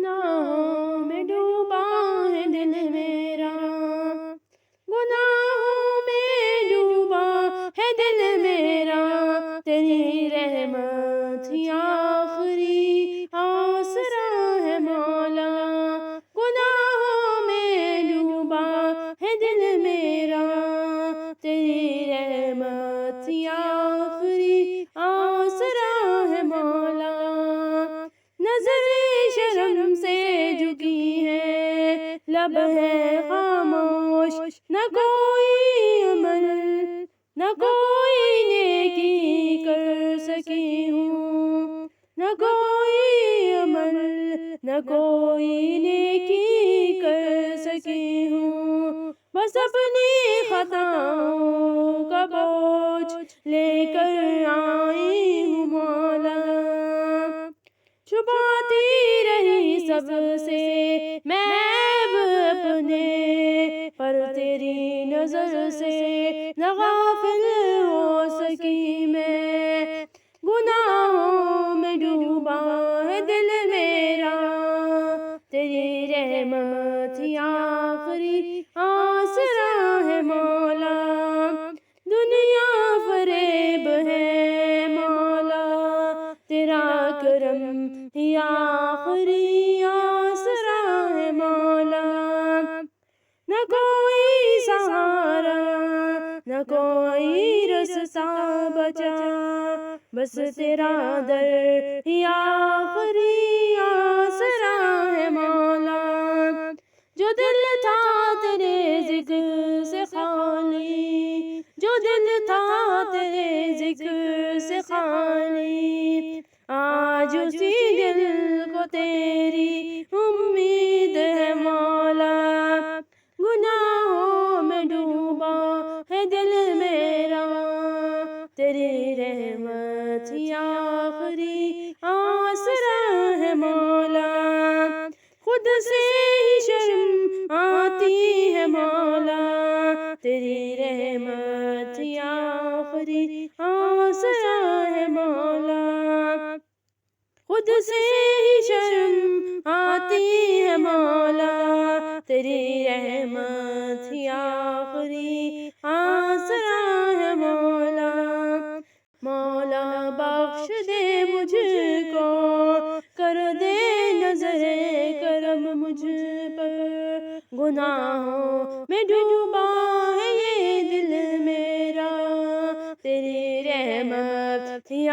گناہوں میں ڈوبا ہے دل میرا، گناہوں میں ڈوبا ہے دل میرا، تیری رحمت ہی آخری آسرا ہے مولا، گناہوں میں ڈوبا ہے دل میرا، تیری رحمت ہی آخری آسرا ہے مولا، نظر شرم سے جھکی ہے، لب ہے خاموش، نہ کوئی عمل نہ کوئی نیکی کر سکی ہوں، نہ کوئی عمل نہ کوئی نیکی کر سکی ہوں، بس اپنی خطاؤں کا بوجھ لے کر آئی ہوں مولا، چھپاتی رہی سب سے میں عیب اپنے، پر تیری نظر سے نہ غافل ہو سکی میں، گناہوں میں ڈوبا ہے دل میرا، تیری رحمت ہی آخری آسرا ہے مولا، دنیا فریب ہے مولا، تیرا کرم ہی آخری آسرا ہے مولا، نہ کوئی سہارا نہ کوئی رستہ بچا، بس تیرا در ہی آخری آسرا ہے مولا، جو دل تھا تیرے ذکر سے خالی، جو دل تھا تیرے ذکر سے خالی، آج اسی دل کو تیری امید ہے مولا، گناہوں میں ڈوبا ہے دل میرا، تیری رحمت ہی آخری آسرا ہے مولا، خود سے ہی شرم آتی ہے مولا، تیری رحمت ہی آخری آسرا ہے مولا، خود سے ہی شرم آتی ہے مولا، تیری رحمت ہی آخری آسرا ہے مولا، مولا بخش دے مجھ کو، کر دے نظر کرم مجھ پر، گناہوں میں ڈوبا ہے یہ دل میرا، تیری رحمت ہی